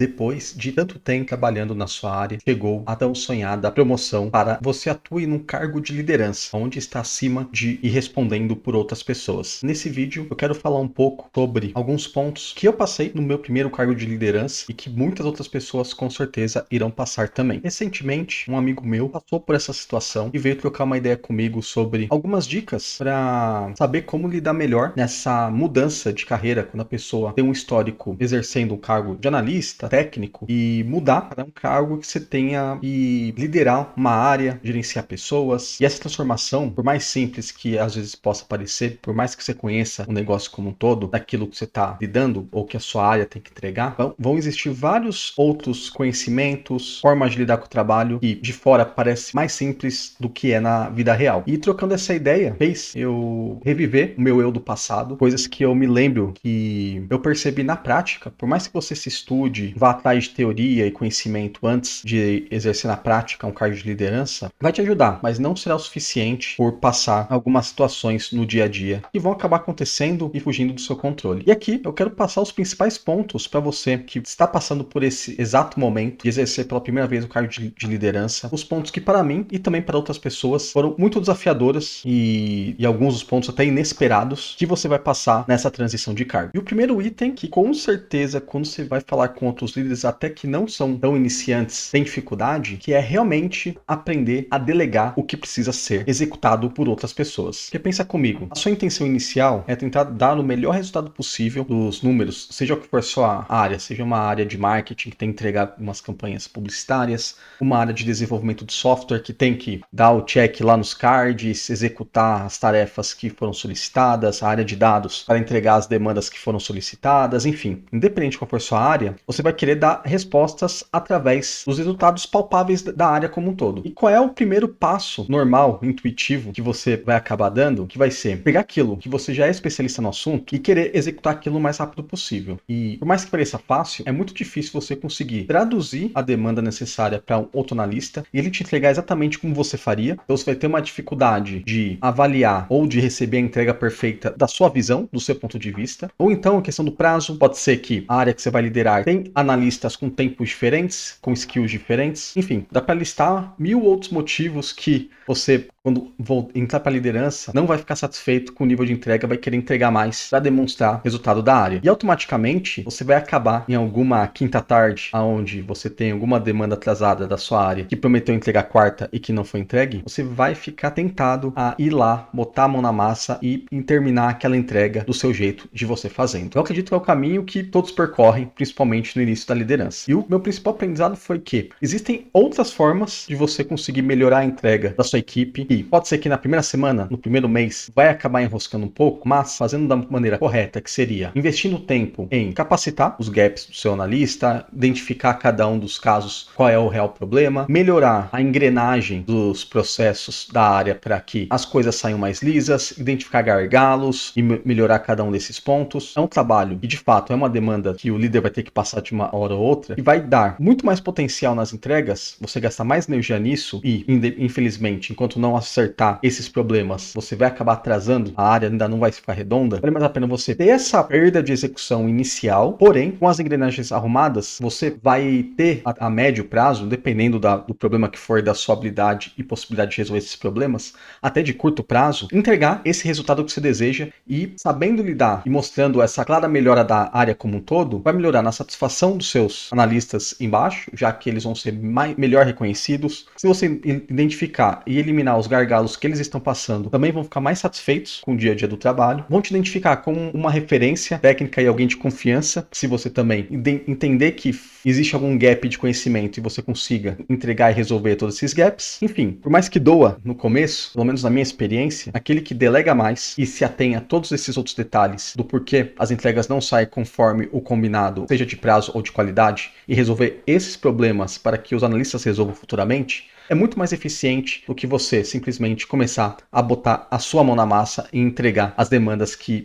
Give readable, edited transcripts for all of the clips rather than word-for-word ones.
Depois de tanto tempo trabalhando na sua área, chegou a tão sonhada promoção para você atue num cargo de liderança, onde está acima de e respondendo por outras pessoas. Nesse vídeo, eu quero falar um pouco sobre alguns pontos que eu passei no meu primeiro cargo de liderança e que muitas outras pessoas com certeza irão passar também. Recentemente, um amigo meu passou por essa situação e veio trocar uma ideia comigo sobre algumas dicas para saber como lidar melhor nessa mudança de carreira quando a pessoa tem um histórico exercendo um cargo de analista, técnico, e mudar para um cargo que você tenha e liderar uma área, gerenciar pessoas. E essa transformação, por mais simples que às vezes possa parecer, por mais que você conheça o negócio como um todo, daquilo que você está lidando ou que a sua área tem que entregar, vão existir vários outros conhecimentos, formas de lidar com o trabalho que de fora parece mais simples do que é na vida real. E trocando essa ideia, fez eu reviver o meu eu do passado, coisas que eu me lembro que eu percebi na prática. Por mais que você se estude, vá atrás de teoria e conhecimento antes de exercer na prática um cargo de liderança, vai te ajudar, mas não será o suficiente por passar algumas situações no dia a dia que vão acabar acontecendo e fugindo do seu controle. E aqui eu quero passar os principais pontos para você que está passando por esse exato momento de exercer pela primeira vez o cargo de liderança, os pontos que para mim e também para outras pessoas foram muito desafiadoras e alguns dos pontos até inesperados que você vai passar nessa transição de cargo. E o primeiro item que com certeza quando você vai falar com outros líderes até que não são tão iniciantes, tem dificuldade, que é realmente aprender a delegar o que precisa ser executado por outras pessoas. Porque pensa comigo, a sua intenção inicial é tentar dar o melhor resultado possível dos números, seja o que for a sua área, seja uma área de marketing que tem que entregar umas campanhas publicitárias, uma área de desenvolvimento de software que tem que dar o check lá nos cards, executar as tarefas que foram solicitadas, a área de dados para entregar as demandas que foram solicitadas, enfim, independente de qual for sua área, você vai querer dar respostas através dos resultados palpáveis da área como um todo. E qual é o primeiro passo normal, intuitivo, que você vai acabar dando? Que vai ser pegar aquilo que você já é especialista no assunto e querer executar aquilo o mais rápido possível. E por mais que pareça fácil, é muito difícil você conseguir traduzir a demanda necessária para um outro analista e ele te entregar exatamente como você faria. Então você vai ter uma dificuldade de avaliar ou de receber a entrega perfeita da sua visão, do seu ponto de vista. Ou então a questão do prazo, pode ser que a área que você vai liderar tem analistas com tempos diferentes, com skills diferentes. Enfim, dá para listar 1000 outros motivos que você, quando entrar para a liderança, não vai ficar satisfeito com o nível de entrega, vai querer entregar mais para demonstrar resultado da área. E automaticamente, você vai acabar em alguma quinta tarde, onde você tem alguma demanda atrasada da sua área, que prometeu entregar quarta e que não foi entregue, você vai ficar tentado a ir lá, botar a mão na massa e terminar aquela entrega do seu jeito de você fazendo. Eu acredito que é o caminho que todos percorrem, principalmente no início da liderança. E o meu principal aprendizado foi que existem outras formas de você conseguir melhorar a entrega da sua equipe, e pode ser que na primeira semana, no primeiro mês, vai acabar enroscando um pouco, mas fazendo da maneira correta, que seria investindo tempo em capacitar os gaps do seu analista, identificar cada um dos casos, qual é o real problema, melhorar a engrenagem dos processos da área para que as coisas saiam mais lisas, identificar gargalos e melhorar cada um desses pontos. É um trabalho que de fato é uma demanda que o líder vai ter que passar de uma hora ou outra e vai dar muito mais potencial nas entregas, você gastar mais energia nisso e, infelizmente, enquanto não acertar esses problemas, você vai acabar atrasando, a área ainda não vai ficar redonda. Vale mais a pena você ter essa perda de execução inicial, porém, com as engrenagens arrumadas, você vai ter a médio prazo, dependendo do problema que for, da sua habilidade e possibilidade de resolver esses problemas, até de curto prazo, entregar esse resultado que você deseja e sabendo lidar e mostrando essa clara melhora da área como um todo, vai melhorar na satisfação dos seus analistas embaixo, já que eles vão ser melhor reconhecidos. Se você identificar e eliminar os gargalos que eles estão passando, também vão ficar mais satisfeitos com o dia a dia do trabalho, vão te identificar como uma referência técnica e alguém de confiança, se você também entender que existe algum gap de conhecimento e você consiga entregar e resolver todos esses gaps. Enfim, por mais que doa no começo, pelo menos na minha experiência, aquele que delega mais e se atém a todos esses outros detalhes do porquê as entregas não saem conforme o combinado, seja de prazo ou de qualidade, e resolver esses problemas para que os analistas resolvam futuramente, é muito mais eficiente do que você simplesmente começar a botar a sua mão na massa e entregar as demandas que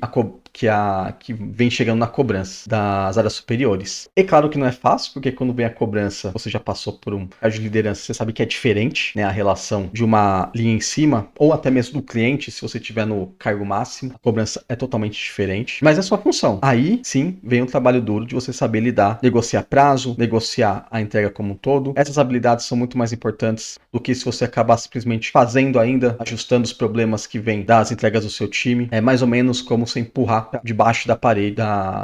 vem chegando na cobrança das áreas superiores. É claro que não é fácil, porque quando vem a cobrança, você já passou por um cargo de liderança, você sabe que é diferente, né, a relação de uma linha em cima, ou até mesmo do cliente, se você estiver no cargo máximo, a cobrança é totalmente diferente, mas é sua função. Aí, sim, vem o trabalho duro de você saber lidar, negociar prazo, negociar a entrega como um todo. Essas habilidades são muito mais importantes do que se você acabar simplesmente fazendo ainda, ajustando os problemas que vêm das entregas do seu time. É mais ou menos como você empurrar debaixo da parede,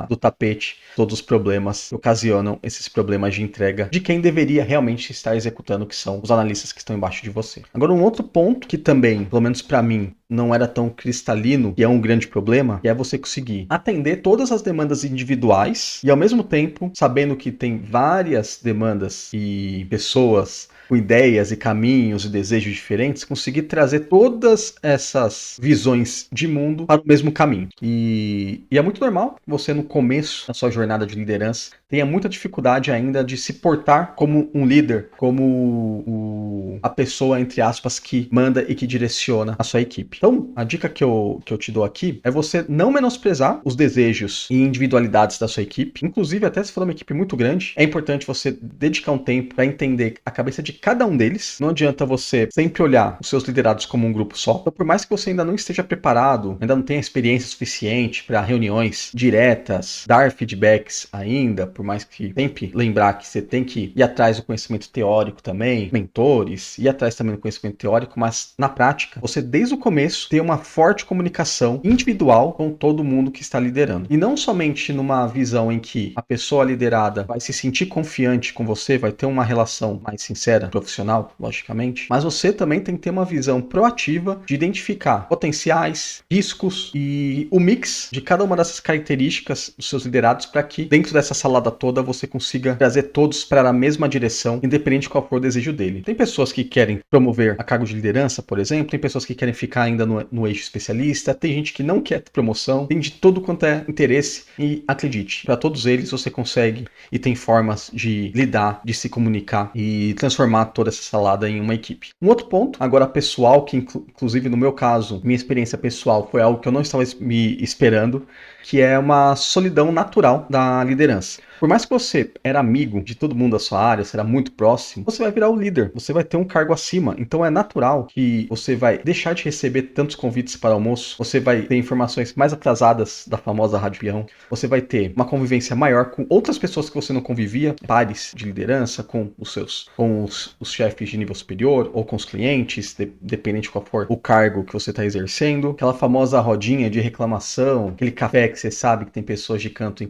do tapete, todos os problemas que ocasionam esses problemas de entrega de quem deveria realmente estar executando, que são os analistas que estão embaixo de você. Agora, um outro ponto que também, pelo menos para mim, não era tão cristalino, e é um grande problema, que é você conseguir atender todas as demandas individuais e, ao mesmo tempo, sabendo que tem várias demandas e pessoas com ideias e caminhos e desejos diferentes, conseguir trazer todas essas visões de mundo para o mesmo caminho. E é muito normal que você, no começo da sua jornada de liderança, tenha muita dificuldade ainda de se portar como um líder, como a pessoa, entre aspas, que manda e que direciona a sua equipe. Então, a dica que eu te dou aqui é você não menosprezar os desejos e individualidades da sua equipe. Inclusive, até se for uma equipe muito grande, é importante você dedicar um tempo para entender a cabeça de cada um deles. Não adianta você sempre olhar os seus liderados como um grupo só. Então, por mais que você ainda não esteja preparado, ainda não tenha experiência suficiente para reuniões diretas, dar feedbacks ainda, por mais que sempre lembrar que você tem que ir atrás do conhecimento teórico também, mentores, ir atrás também do conhecimento teórico, mas na prática, você desde o começo ter uma forte comunicação individual com todo mundo que está liderando. E não somente numa visão em que a pessoa liderada vai se sentir confiante com você, vai ter uma relação mais sincera, profissional, logicamente, mas você também tem que ter uma visão proativa de identificar potenciais, riscos e o mix de cada uma dessas características dos seus liderados para que dentro dessa salada toda você consiga trazer todos para a mesma direção, independente de qual for o desejo dele. Tem pessoas que querem promover a cargo de liderança, por exemplo, tem pessoas que querem ficar ainda no eixo especialista, tem gente que não quer promoção, tem de todo quanto é interesse e acredite, para todos eles você consegue e tem formas de lidar, de se comunicar e transformar toda essa salada em uma equipe. Um outro ponto, agora pessoal, que inclusive no meu caso, minha experiência pessoal foi algo que eu não estava me esperando, que é uma solidão natural da liderança. Por mais que você era amigo de todo mundo da sua área, você era muito próximo, você vai virar o líder, você vai ter um cargo acima. Então é natural que você vai deixar de receber tantos convites para almoço, você vai ter informações mais atrasadas da famosa rádio peão, você vai ter uma convivência maior com outras pessoas que você não convivia, pares de liderança, com os chefes de nível superior ou com os clientes, dependente de qual for o cargo que você está exercendo. Aquela famosa rodinha de reclamação, aquele café que você sabe que tem pessoas de canto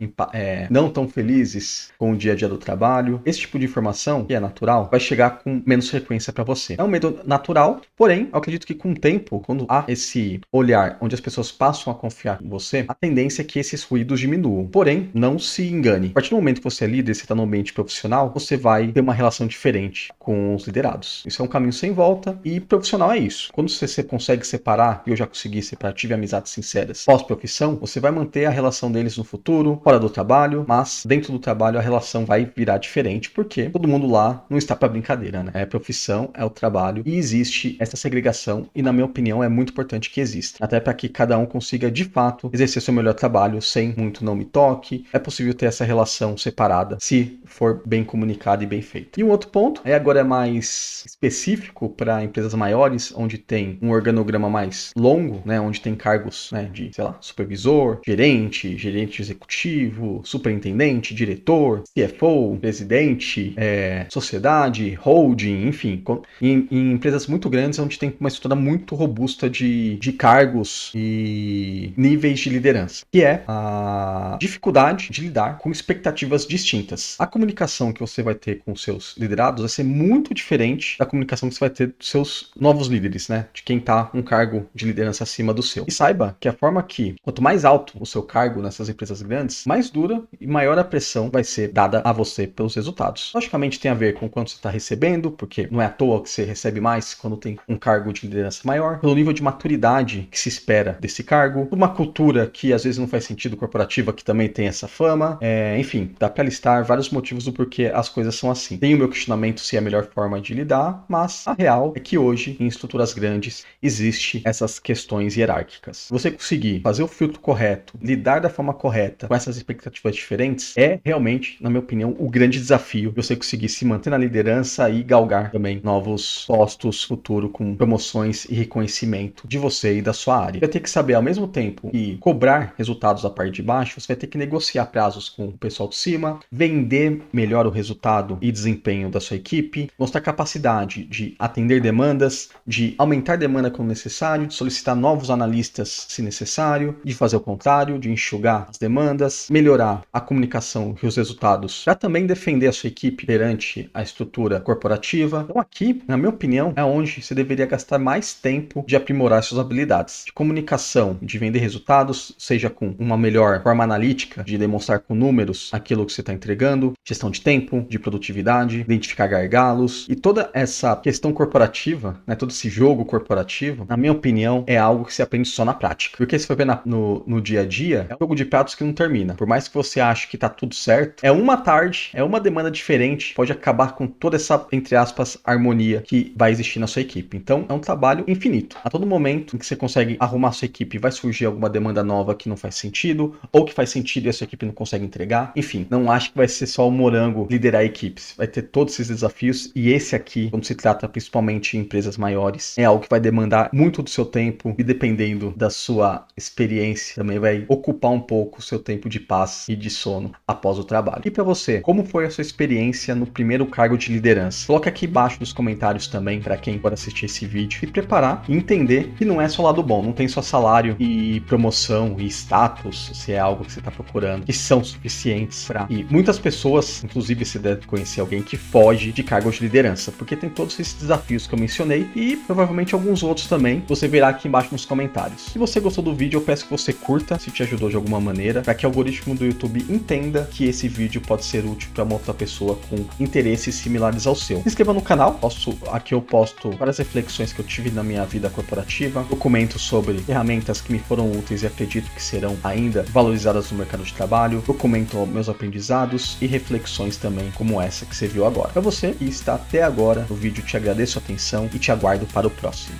não tão felizes com o dia a dia do trabalho. Esse tipo de informação, que é natural, vai chegar com menos frequência para você. É um medo natural, porém, eu acredito que com o tempo, quando há esse olhar onde as pessoas passam a confiar em você, a tendência é que esses ruídos diminuam. Porém, não se engane. A partir do momento que você é líder, você está no ambiente profissional, você vai ter uma relação diferente com os liderados. Isso é um caminho sem volta e profissional é isso. Quando você consegue separar, e eu já consegui separar, tive amizades sinceras pós-profissão, você vai manter a relação deles no futuro, fora do trabalho, mas dentro do trabalho a relação vai virar diferente, porque todo mundo lá não está para brincadeira, né? É profissão, é o trabalho e existe essa segregação e, na minha opinião, é muito importante que exista. Até para que cada um consiga, de fato, exercer seu melhor trabalho sem muito não me toque. É possível ter essa relação separada, se for bem comunicado e bem feito. E um outro ponto, agora é mais específico para empresas maiores, onde tem um organograma mais longo, né? Onde tem cargos, né, de, sei lá, supervisor, gerente executivo, superintendente, diretor, CFO, presidente, sociedade, holding, enfim, em empresas muito grandes onde tem uma estrutura muito robusta de cargos e níveis de liderança, que é a dificuldade de lidar com expectativas distintas. A comunicação que você vai ter com seus liderados vai ser muito diferente da comunicação que você vai ter dos seus novos líderes, né? De quem está um cargo de liderança acima do seu. E saiba que a forma que, quanto mais alto o seu cargo nessas empresas grandes, mais dura e maior a pressão pressão vai ser dada a você pelos resultados. Logicamente tem a ver com quanto você está recebendo, porque não é à toa que você recebe mais quando tem um cargo de liderança maior, pelo nível de maturidade que se espera desse cargo, uma cultura que às vezes não faz sentido corporativa, que também tem essa fama, enfim, dá para listar vários motivos do porquê as coisas são assim. Tem o meu questionamento se é a melhor forma de lidar, mas a real é que hoje, em estruturas grandes, existe essas questões hierárquicas. Você conseguir fazer o filtro correto, lidar da forma correta com essas expectativas diferentes, é realmente, na minha opinião, o grande desafio de você conseguir se manter na liderança e galgar também novos postos futuro com promoções e reconhecimento de você e da sua área. Vai ter que saber, ao mesmo tempo, que cobrar resultados da parte de baixo, você vai ter que negociar prazos com o pessoal de cima, vender melhor o resultado e desempenho da sua equipe, mostrar capacidade de atender demandas, de aumentar demanda quando necessário, de solicitar novos analistas se necessário, de fazer o contrário, de enxugar as demandas, melhorar a comunicação e os resultados, para também defender a sua equipe perante a estrutura corporativa. Então aqui, na minha opinião, é onde você deveria gastar mais tempo de aprimorar suas habilidades de comunicação, de vender resultados, seja com uma melhor forma analítica, de demonstrar com números aquilo que você está entregando, gestão de tempo, de produtividade, identificar gargalos e toda essa questão corporativa, né, todo esse jogo corporativo, na minha opinião, é algo que se aprende só na prática. Porque se for ver no dia a dia, é um jogo de pratos que não termina. Por mais que você ache que tá tudo certo, é uma tarde, é uma demanda diferente, pode acabar com toda essa, entre aspas, harmonia que vai existir na sua equipe. Então, é um trabalho infinito. A todo momento em que você consegue arrumar a sua equipe, vai surgir alguma demanda nova que não faz sentido, ou que faz sentido e a sua equipe não consegue entregar. Enfim, não acho que vai ser só o morango liderar equipes. Vai ter todos esses desafios e esse aqui, quando se trata principalmente em empresas maiores, é algo que vai demandar muito do seu tempo e dependendo da sua experiência, também vai ocupar um pouco o seu tempo de paz e de sono após o trabalho. E para você, como foi a sua experiência no primeiro cargo de liderança? Coloca aqui embaixo nos comentários também para quem for assistir esse vídeo e preparar e entender que não é só lado bom, não tem só salário e promoção e status, se é algo que você está procurando, que são suficientes para... E muitas pessoas, inclusive você deve conhecer alguém que foge de cargos de liderança, porque tem todos esses desafios que eu mencionei e provavelmente alguns outros também, você verá aqui embaixo nos comentários. Se você gostou do vídeo, eu peço que você curta, se te ajudou de alguma maneira, para que o algoritmo do YouTube entenda que esse vídeo pode ser útil para uma outra pessoa com interesses similares ao seu. Se inscreva no canal, aqui eu posto várias reflexões que eu tive na minha vida corporativa, documentos sobre ferramentas que me foram úteis e acredito que serão ainda valorizadas no mercado de trabalho, documento meus aprendizados e reflexões também como essa que você viu agora. Para você que está até agora no vídeo, te agradeço a atenção e te aguardo para o próximo.